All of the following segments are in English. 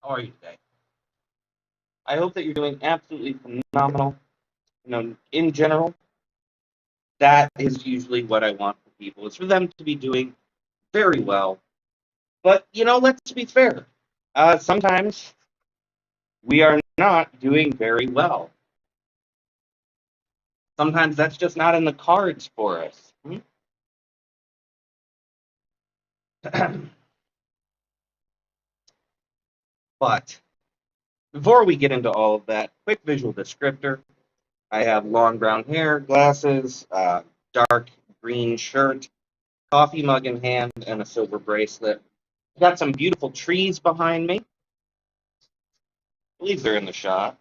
How are you today? I hope that you're doing absolutely phenomenal. In general, that is usually what I want for people, is for them to be doing very well. But, let's be fair. Sometimes we are not doing very well. Sometimes that's just not in the cards for us. But before we get into all of that, quick visual descriptor. I have long brown hair, glasses, dark green shirt, coffee mug in hand, and a silver bracelet. Got some beautiful trees behind me. I believe they're in the shot.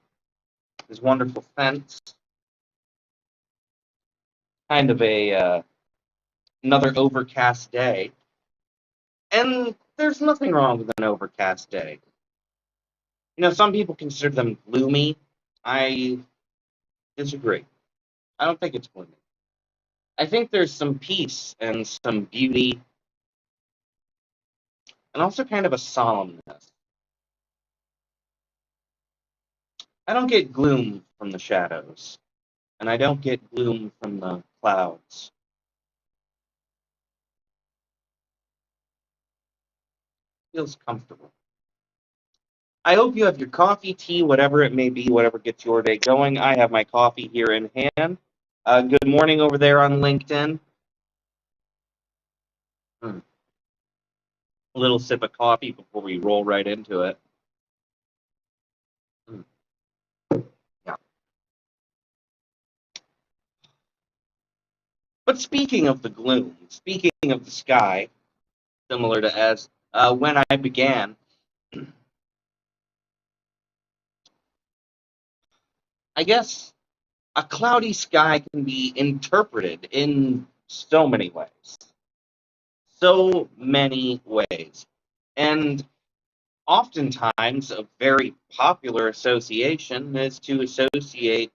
This wonderful fence. Kind of another overcast day. And there's nothing wrong with an overcast day. Some people consider them gloomy. I disagree. I don't think it's gloomy. I think there's some peace and some beauty and also kind of a solemnness. I don't get gloom from the shadows, and I don't get gloom from the clouds. It feels comfortable. I hope you have your coffee, tea, whatever it may be, whatever gets your day going. I have my coffee here in hand. Good morning over there on LinkedIn. A little sip of coffee before we roll right into it. Yeah. But speaking of the gloom, speaking of the sky, similar to as when I began, I guess a cloudy sky can be interpreted in so many ways. So many ways. And oftentimes, a very popular association is to associate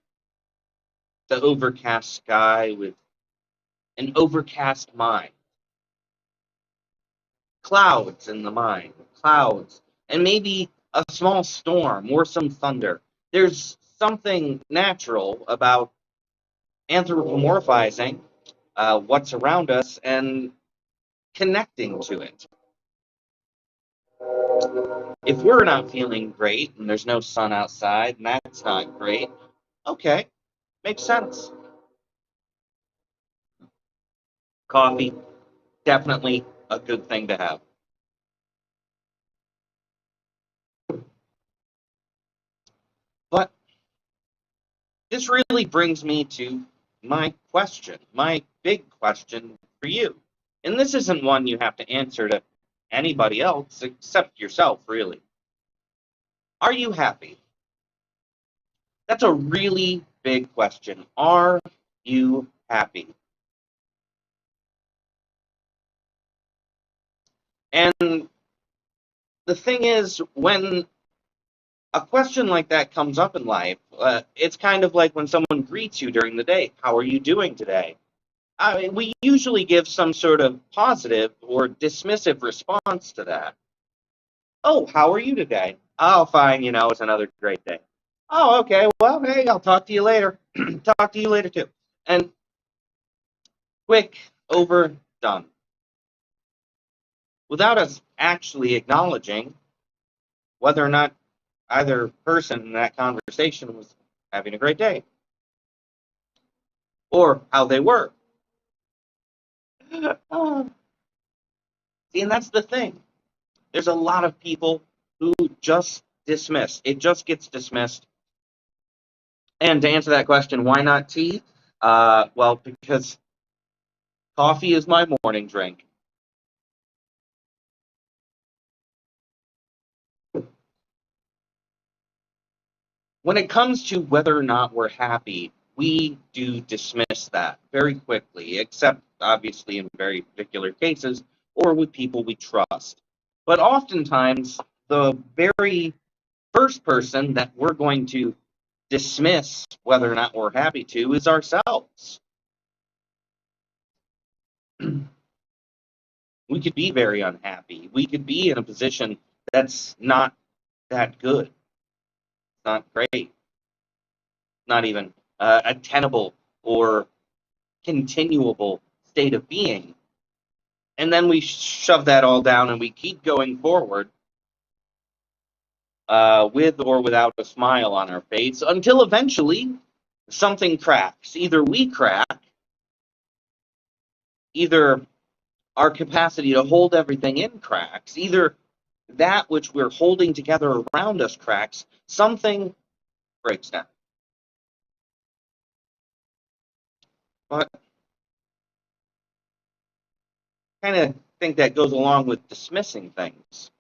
the overcast sky with an overcast mind. Clouds in the mind, clouds, and maybe a small storm or some thunder. There's something natural about anthropomorphizing what's around us and connecting to it. If we're not feeling great and there's no sun outside and that's not great, okay, makes sense. Coffee, definitely a good thing to have. But this really brings me to my big question for you. And this isn't one you have to answer to anybody else except yourself, really. Are you happy? That's a really big question. Are you happy? And the thing is, when a question like that comes up in life, it's kind of like when someone greets you during the day. How are you doing today? I mean, we usually give some sort of positive or dismissive response to that. Oh, how are you today? Oh, fine. It's another great day. Oh, okay. Well, hey, I'll talk to you later. Talk to you later, too. And quick, over, done. Without us actually acknowledging whether or not either person in that conversation was having a great day or how they were. Oh, see, and that's the thing. There's a lot of people who just dismiss. It just gets dismissed. And to answer that question, why not tea? Well, because coffee is my morning drink. When it comes to whether or not we're happy, we do dismiss that very quickly, except obviously in very particular cases or with people we trust. But oftentimes, the very first person that we're going to dismiss whether or not we're happy to is ourselves. We could be very unhappy. We could be in a position that's not that good. It's not great. Not even a tenable or continuable state of being. And then we shove that all down and we keep going forward with or without a smile on our face until eventually something cracks. Either we crack, either our capacity to hold everything in cracks, either that which we're holding together around us cracks, something breaks down. But I kind of think that goes along with dismissing things.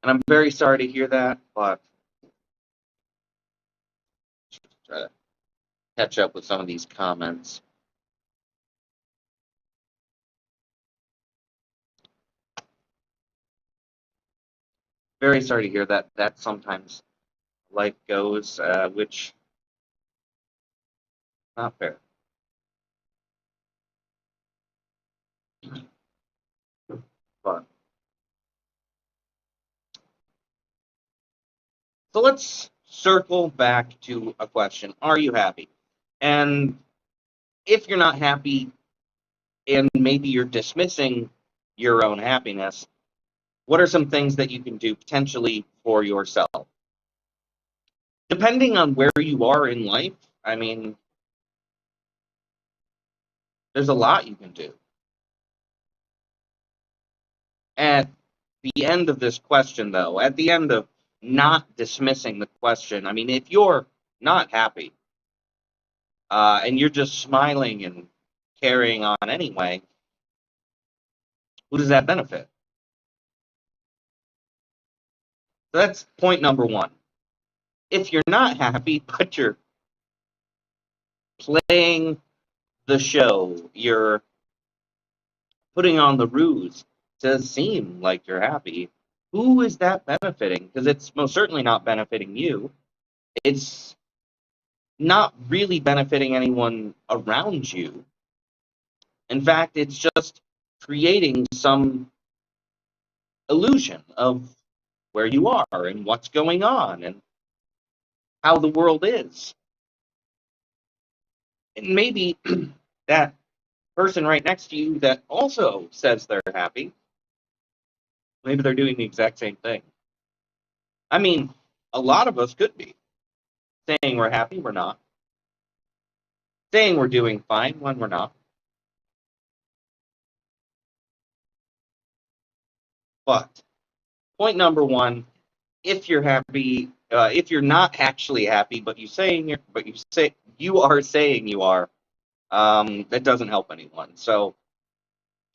And I'm very sorry to hear that, but try to catch up with some of these comments. Very sorry to hear that. That sometimes life goes, which not fair. But so let's circle back to a question: are you happy? And if you're not happy, and maybe you're dismissing your own happiness, what are some things that you can do potentially for yourself? Depending on where you are in life, I mean, there's a lot you can do. At the end of this question, though, at the end of not dismissing the question, I mean, if you're not happy and you're just smiling and carrying on anyway, who does that benefit? So that's point number one. If you're not happy, but you're playing the show, you're putting on the ruse to seem like you're happy, who is that benefiting? Because it's most certainly not benefiting you. It's not really benefiting anyone around you. In fact, it's just creating some illusion of where you are and what's going on and how the world is. And maybe that person right next to you that also says they're happy, maybe they're doing the exact same thing. I mean, a lot of us could be saying we're happy, we're not. Saying we're doing fine when we're not. But point number one, if you're happy, if you're not actually happy, but you say you are saying you are, that doesn't help anyone. So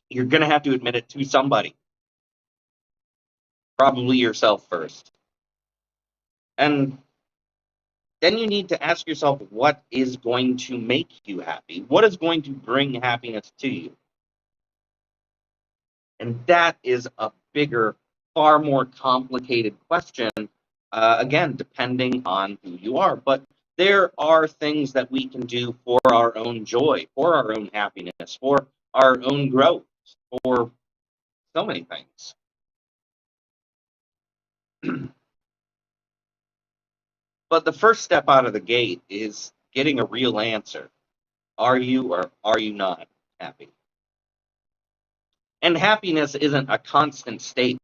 you're gonna have to admit it to somebody, probably yourself first, and then you need to ask yourself what is going to make you happy, what is going to bring happiness to you, and that is a bigger, far more complicated question. Again, depending on who you are, but there are things that we can do for our own joy, for our own happiness, for our own growth, for so many things. But the first step out of the gate is getting a real answer. Are you or are you not happy? And happiness isn't a constant state.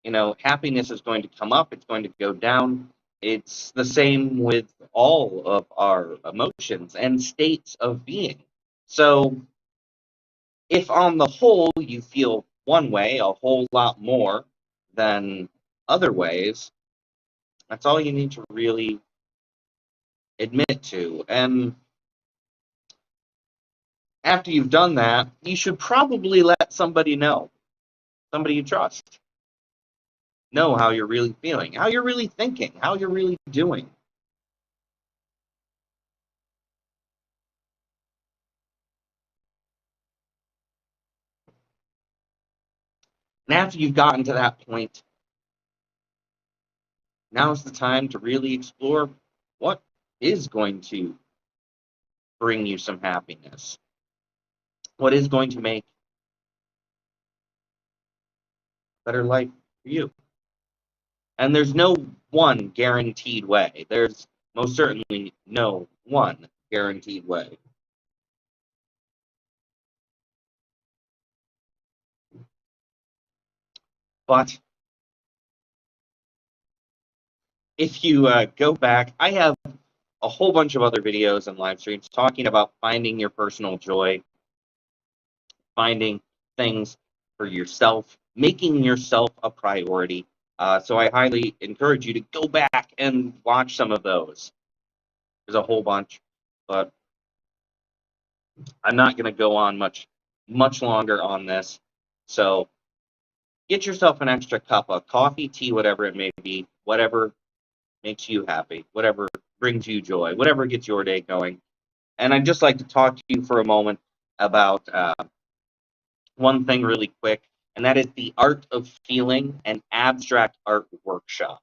You know, happiness is going to come up, it's going to go down. It's the same with all of our emotions and states of being. So, if on the whole you feel one way a whole lot more than other ways, that's all you need to really admit to. And after you've done that, you should probably let somebody know, somebody you trust, know how you're really feeling, how you're really thinking, how you're really doing. And after you've gotten to that point, now's the time to really explore what is going to bring you some happiness, what is going to make a better life for you. And there's no one guaranteed way. There's most certainly no one guaranteed way. But if you go back, I have a whole bunch of other videos and live streams talking about finding your personal joy, finding things for yourself, making yourself a priority. So I highly encourage you to go back and watch some of those. There's a whole bunch, but I'm not going to go on much longer on this. So get yourself an extra cup of coffee, tea, whatever it may be, whatever makes you happy, whatever brings you joy, whatever gets your day going. And I'd just like to talk to you for a moment about one thing really quick, and that is the Art of Feeling and Abstract Art Workshop.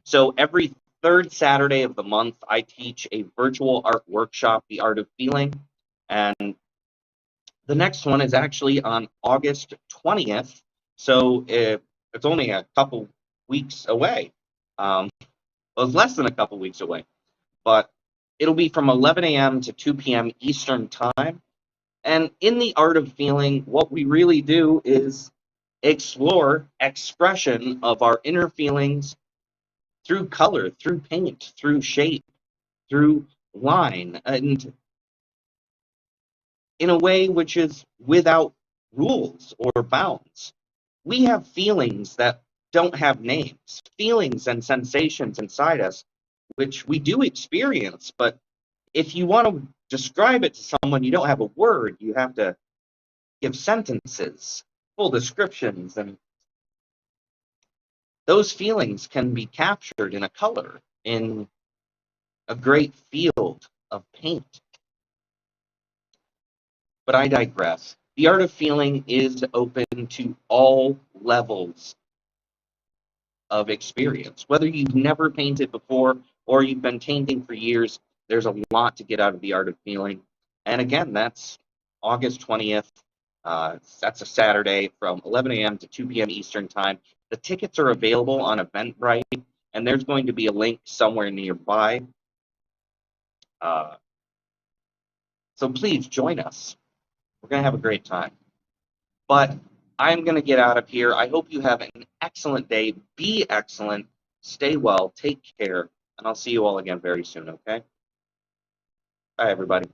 So every third Saturday of the month, I teach a virtual art workshop, The Art of Feeling, and the next one is actually on August 20th, so it's only a couple weeks away. Well, it's less than a couple weeks away, but it'll be from 11 a.m. to 2 p.m. Eastern Time. And in the Art of Feeling, what we really do is explore expression of our inner feelings through color, through paint, through shape, through line, and in a way which is without rules or bounds. We have feelings that don't have names, feelings and sensations inside us, which we do experience, but if you want to describe it to someone, you don't have a word, you have to give sentences, full descriptions, and those feelings can be captured in a color, in a great field of paint. But I digress. The Art of Feeling is open to all levels of experience. Whether you've never painted before or you've been painting for years, there's a lot to get out of the Art of Feeling. And again, that's August 20th. That's a Saturday from 11 a.m. to 2 p.m. Eastern Time. The tickets are available on Eventbrite, and there's going to be a link somewhere nearby. So please join us. We're going to have a great time. But I'm going to get out of here. I hope you have an excellent day. Be excellent. Stay well. Take care. And I'll see you all again very soon, okay? Bye, everybody.